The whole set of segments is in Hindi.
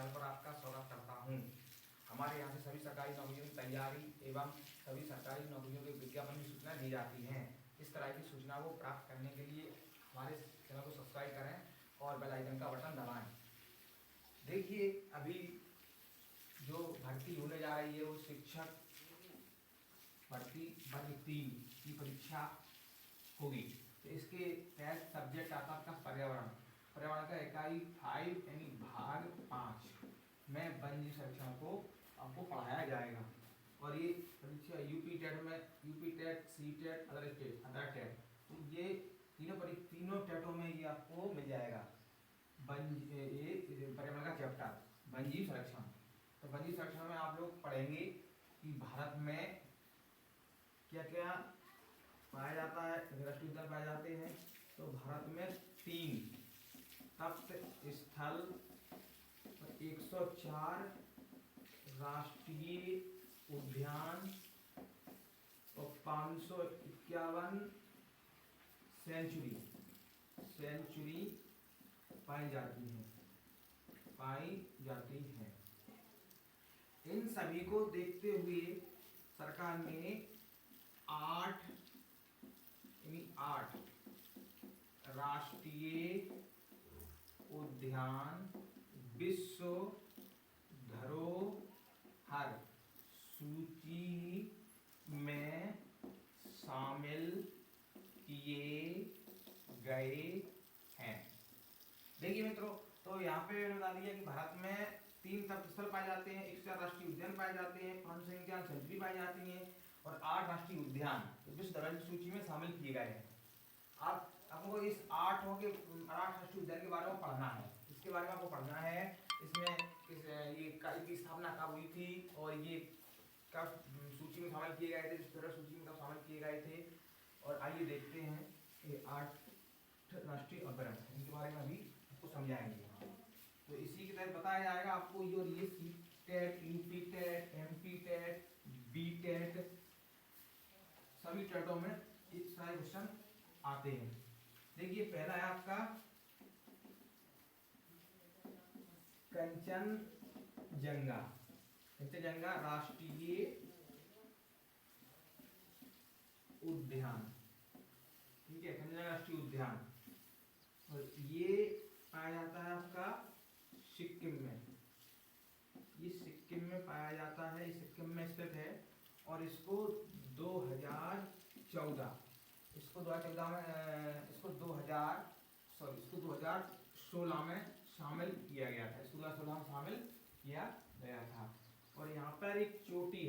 चैनल पर आपका स्वागत करता हूं। हमारे यहाँ से सभी सरकारी नौकरियों की तैयारी एवं सभी सरकारी नौकरियों के विज्ञापन की सूचना दी जाती हैं। इस तरह की सूचना को प्राप्त करने के लिए हमारे चैनल को सब्सक्राइब करें और बेल आइकन का बटन दबाएं। देखिए, अभी जो भर्ती होने जा रही है वो शिक्षक भर्ती वर्ग 3 की परीक्षा होगी। तो इसके तहत सब्जेक्ट आता है आपका पर्यावरण। पर्यावरण का इकाई 5 यानी भाग 5 में वन जीव संरक्षण को आपको पढ़ाया जाएगा। और ये परीक्षा यूपी टेट में UP TET, C TET, other TET, तो ये तीनों टेटों में ये आपको मिल जाएगा। ये पर्यावरण का चैप्टर वन जीव संरक्षण। तो वन जीव संरक्षण में आप लोग पढ़ेंगे कि भारत में क्या क्या पाया जाता है, राष्ट्रीय उद्यान पाए जाते हैं। तो भारत में 3 तप्त स्थल और 104 राष्ट्रीय उद्यान और 551 सेंचुरी पाई जाती हैं। इन सभी को देखते हुए सरकार ने 8 राष्ट्रीय उद्यान विश्व धरोहर सूची में शामिल किए गए हैं। देखिए मित्रों, तो यहाँ पे मैंने बता दिया कि भारत में 3 तप्त स्थल पाए जाते हैं, 104 राष्ट्रीय उद्यान पाए जाते हैं, 551 सेंचुरी पाई जाती हैं और 8 राष्ट्रीय उद्यान विश्व धरोहर सूची में शामिल किए गए हैं। आपको इस 8 राष्ट्रीय उद्यान के बारे में पढ़ना है। इसके बारे में आपको पढ़ना है। इसमें ये स्थापना कब हुई थी और ये कब सूची में शामिल किए गए थे, विश्व धरोहर सूची में कब शामिल किए गए थे। और आइए देखते हैं ये 8 राष्ट्रीय उद्यान इनके बारे में अभी आपको समझाएंगे। तो इसी के तहत बताया जाएगा आपको ये C TET, UP TET, MP TET, B TET, सभी टेटों में इस सारे क्वेश्चन आते हैं। देखिए, पहला है आपका कंचनजंगा राष्ट्रीय उद्यान। ठीक है, कंचनजंगा राष्ट्रीय उद्यान, और ये पाया जाता है आपका सिक्किम में। ये सिक्किम में पाया जाता है, सिक्किम में स्थित है। और इसको 2016 में शामिल किया गया था। इसको 2016 में शामिल किया गया था। और यहाँ पर एक चोटी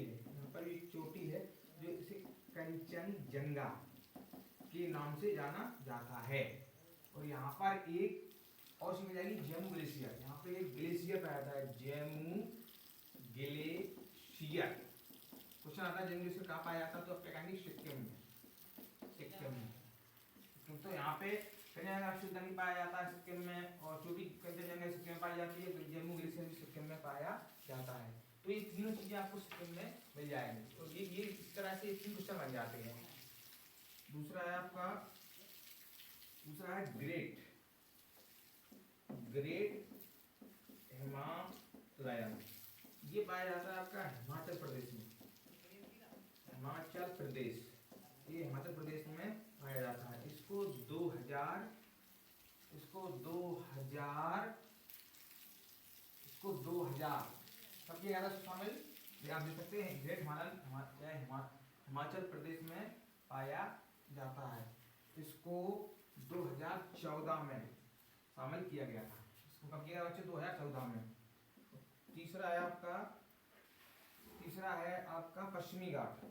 है, जो इसे कंचनजंगा के नाम से जाना जाता है। और यहाँ पर एक और चीज मिल जाएगी, जम्मू ग्लेशियर। यहाँ पे एक ग्लेशियर पाया जाता है, जम्मू ग्लेशियर। क्वेश्चन आता है जम्मू ग्लेशियर कहाँ पाया जाता है, तो आप क्या कहेंगे सिक्किम में। तो यहाँ पे कंचनजंगा राष्ट्रीय उद्यान पाया जाता है सिक्किम में, और चोटी कंचनजंगा सिक्किम में पाई जाती है, जम्मू ग्लेशियर भी सिक्किम में पाया जाता है। तो ये तीनों चीजें आपको सिक्किम में मिल जाएंगी। तो ये इस तरह से 3 क्वेश्चन बन जाते हैं। दूसरा है ग्रेट हिमालयन। ये पाया जाता है आपका हिमाचल प्रदेश में। ये हिमाचल प्रदेश में पाया जाता है। इसको 2000 सबसे ज्यादा शामिल आप देख सकते हैं, ग्रेट हिमाचल प्रदेश में पाया जाता है। इसको 2014 में शामिल किया गया था। इसको कब किया गया बच्चे? 2014 में। तीसरा है आपका पश्चिमी घाट।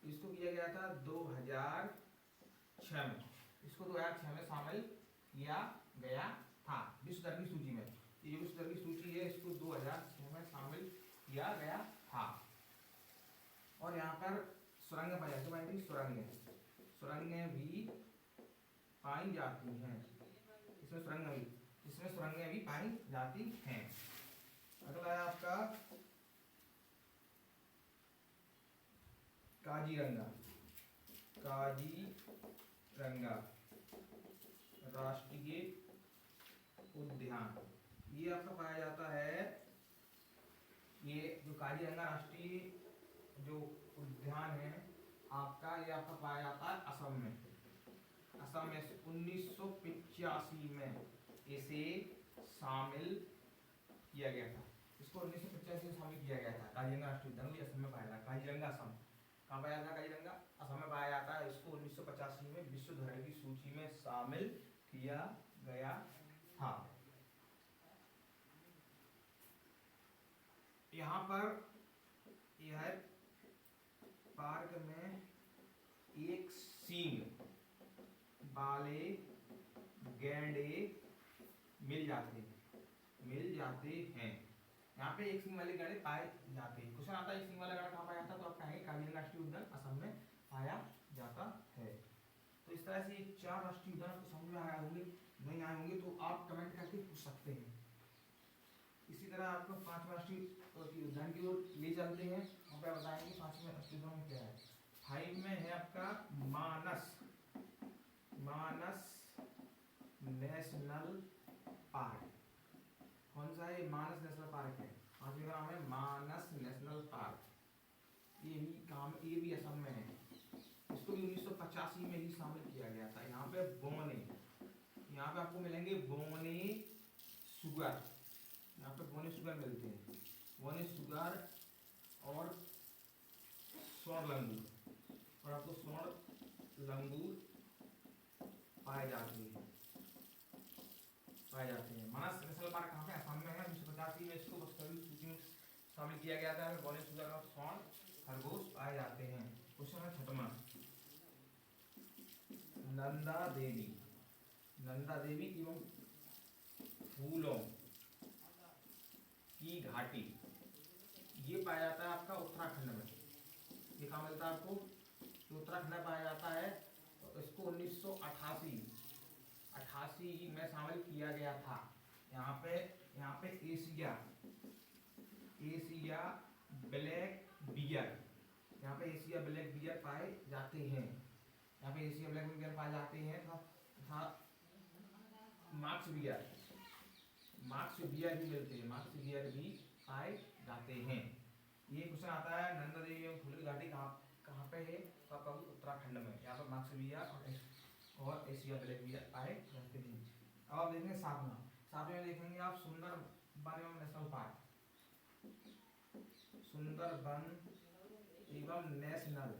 इसको किया गया था 2006 में। इसको 2006 में शामिल किया गया था विश्व धरोहर की सूची में। ये विश्व धरोहर की सूची है, इसको 2006 में शामिल किया गया था। और यहाँ पर सुरंगें पाई जाती हैं, सुरंगें भी पाई जाती हैं। इसमें सुरंगें भी पाई जाती हैं। अगला है आपका काजीरंगा राष्ट्रीय उद्यान, ये आपका पाया जाता है, ये जो काजीरंगा राष्ट्रीय जो उद्यान है आपका, ये आपका पाया जाता है असम में। असम में 1985 में इसे शामिल किया गया था। इसको 1985 में शामिल किया गया था। काजीरंगा राष्ट्रीय उद्यान भी असम में पाया जाता है। काजीरंगा असम कहाँ पाया जाता है? काजीरंगा असम में पाया जाता है। इसको 1985 में विश्व धरोहर की सूची में शामिल किया गया था। यहाँ पर यह पार्क में एक सींग वाले गैंडे मिल जाते हैं। यहाँ पे एक सींग वाले गैंडे पाए जाते हैं। क्वेश्चन आता है एक सींग वाला गैंडा कहाँ पाया जाता है? तो आप कहेंगे काजीरंगा राष्ट्रीय उद्यान असम में पाया जाता है। तो इस तरह से 4 राष्ट्रीय उद्यान आपको समझ में आए होंगे, नहीं आए होंगे तो आप कमेंट करके पूछ सकते हैं। इसी तरह आपको 5 राष्ट्रीय उद्यान की ओर ले चलते हैं। वहाँ पे बताएंगे 5वें राष्ट्रीय उद्यान क्या है। 5 में है आपका मानस नेशनल पार्क। कौन सा है? मानस नेशनल पार्क है। 5वें का नाम है मानस नेशनल पार्क। ये भी असम में है। इसको भी 1985 में ही शामिल किया गया था। यहाँ पे आपको मिलेंगे बोने सुगर। यहाँ पे बोने सुगर मिलते हैं। बोने सुगर और स्वर्ण लंगूर, और आपको स्वर्ण लंगूर पाए जाते हैं। मानस नेशनल पार्क कहाँ पे? असम में है। 1985 में इसको सूची में शामिल किया गया था। बोने सुगर और स्वर्ण खरगोश पाए जाते हैं। क्वेश्चन है 6वां, नंदा देवी एवं फूलों की घाटी, ये पाया जाता है आपका उत्तराखंड में। ये कहाँ मिलता है आपको? उत्तराखंड में पाया जाता है। तो इसको 1988 में शामिल किया गया था। यहाँ पे एशिया ब्लैक बियर, यहाँ पे एशिया ब्लैक बियर पाए जाते हैं। यहाँ पे एशिया ब्लैक बियर पाए जाते हैं तथा मार्क्स बियर भी मिलते हैं। मार्क्स बियर भी पाए जाते हैं। ये क्वेश्चन आता है नंदा देवी एवं फूलों की घाटी कहाँ पे है? तो आपका उत्तराखंड में। यहाँ पर मार्क्स बियर और एशिया ब्लैक बियर पाए जाते हैं। अब आप देखेंगे 7वें में देखेंगे आप सुंदरबन एवं नेशनल पार्क। सुंदरबन एवं नेशनल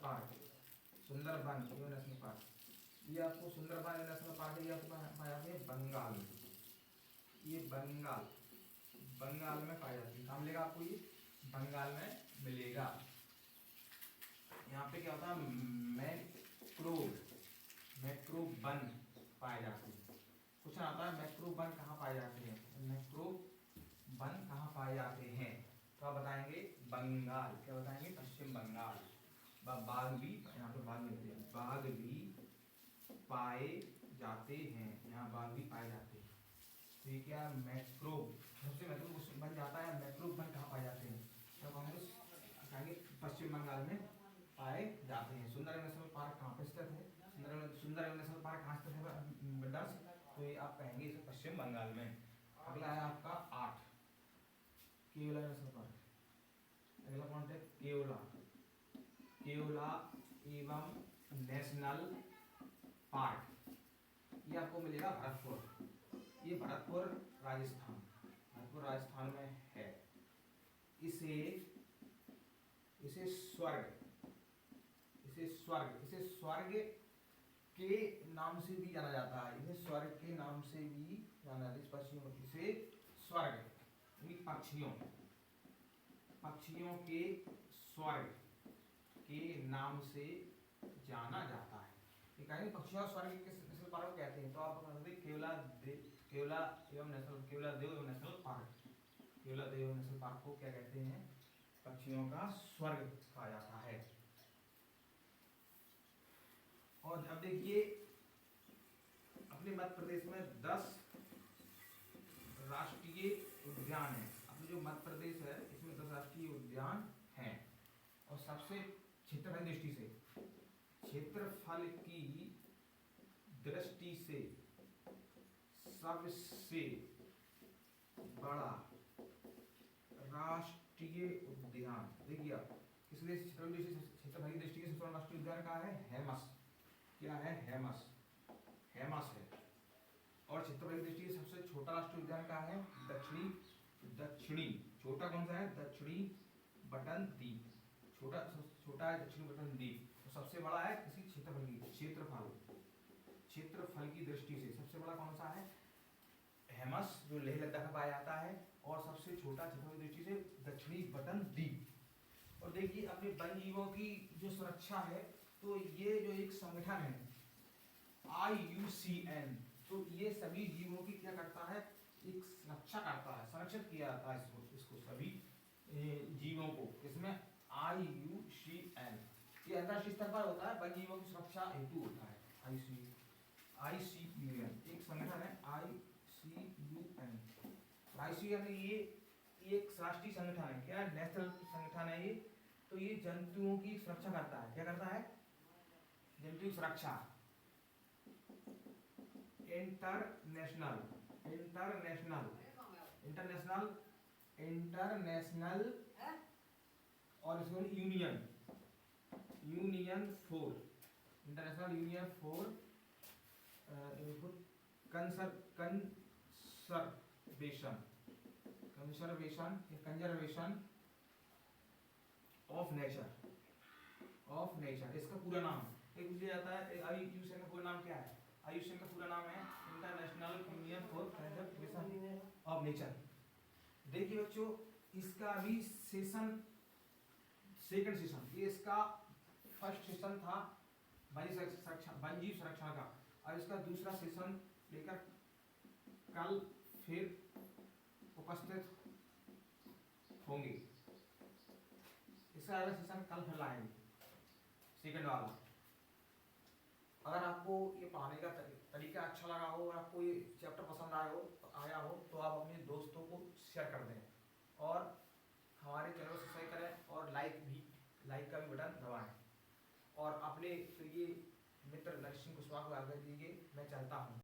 पार्क, सुंदरबन एवं नेशनल पार्क, ये आपको सुंदरबन एवं नेशनल पार्क ये आपको पाया जाता है बंगाल में। ये बंगाल में पाया जाती है। कहाँ मिलेगा आपको? ये बंगाल में मिलेगा। यहाँ पे क्या होता है? मैक्रो वन पाए जाते हैं। कुछ आता है मैक्रो वन कहाँ पाए जाते हैं? मैक्रो वन कहाँ पाए जाते हैं? तो आप बताएंगे बंगाल। क्या बताएंगे? पश्चिम बंगाल। बाघ भी यहाँ पे बाघ मिलते हैं। बाघ भी पाए जाते हैं। यहाँ बाघ भी पाए जाते हैं। तो ये क्या? मैक्रो सबसे महत्वपूर्ण क्वेश्चन बन जाता है। मैक्रो वन कहाँ पाए जाते हैं? तो कहेंगे पश्चिम बंगाल में पाए जाते हैं। सुंदरबन नेशनल पार्क कहाँ पर स्थित है? सुंदरबन नेशनल पार्क कहाँ स्थित है दर्श? तो ये आप कहेंगे इसे पश्चिम बंगाल में। अगला है आपका 8 केवला नेशनल पार्क। अगला पॉइंट है केवला एवं नेशनल पार्क। ये आपको मिलेगा भरतपुर। ये भरतपुर राजस्थान में है। इसे स्वर्ग के नाम से भी जाना जाता है। इसे स्वर्ग के नाम से भी जाना जाता है। पक्षियों इसे स्वर्ग पक्षियों के स्वर्ग के नाम से जाना जाता है। ये कहेंगे पक्षियों स्वर्ग के नेशनल पार्क को कहते हैं। तो आप बता सकते केवला देव एवं नेशनल पार्क को क्या कहते हैं? पक्षियों का स्वर्ग कहा जाता है। और अब देखिए अपने मध्य प्रदेश में 10 राष्ट्रीय उद्यान है। अपने जो मध्य प्रदेश है इसमें 10 राष्ट्रीय उद्यान हैं। और सबसे क्षेत्रफल की दृष्टि से सबसे बड़ा राष्ट्रीय उद्यान, देखिए इसलिए क्षेत्रफल की दृष्टि से सबसे बड़ा राष्ट्रीय उद्यान कहाँ है? हेमस। क्या है? हेमस, हेमस है। और क्षेत्रफल की दृष्टि से सबसे छोटा राष्ट्रीय उद्यान कहाँ है? दक्षिणी, छोटा कौन सा है? दक्षिणी बटन द्वीप, छोटा है दक्षिणी बटन द्वीप। तो सबसे बड़ा है किसी क्षेत्रफल की दृष्टि से सबसे बड़ा कौन सा है? हेमस, जो लेह लद्दाख में पाया जाता है। और सबसे छोटा क्षेत्रफल की दृष्टि से दक्षिणी बटन द्वीप। और देखिए अपने वन जीवों की जो सुरक्षा है, तो ये जो एक संगठन है IUCN, तो ये सभी जीवों की क्या करता है? एक सुरक्षा करता है, संरक्षित किया जाता है इसको सभी जीवों को। इसमें IUCN ये अंतरराष्ट्रीय स्तर पर होता है, वन जीवों की सुरक्षा हेतु होता है। IUCN एक संगठन है, IUCN ये एक राष्ट्रीय संगठन है। क्या? नेशनल संगठन है ये। तो ये जंतुओं की सुरक्षा करता है। क्या करता है? जंतु की सुरक्षा। इंटरनेशनल और इसको union for international union for conservation of nature इसका पूरा नाम एक पूछा जाता है। IUCN का पूरा नाम क्या है? IUCN का पूरा नाम है international union for conservation of nature. देखिए बच्चों, इसका अभी सेकंड सेशन, ये इसका फर्स्ट सेशन था वन जीव संरक्षण का। अब इसका दूसरा सेशन लेकर कल फिर उपस्थित होंगे। इसका अगला सेशन कल फिर लाएंगे, सेकंड वाला। अगर आपको ये पढ़ाने का तरीका अच्छा लगा हो और आपको ये चैप्टर पसंद आया हो तो आप अपने दोस्तों को शेयर कर दें और हमारे चैनल को सब्सक्राइब करें और लाइक का भी बटन दबाएं। और अपने प्रिय मित्र नरसिंह कुशवाहा को आगे दीजिए। मैं चलता हूँ।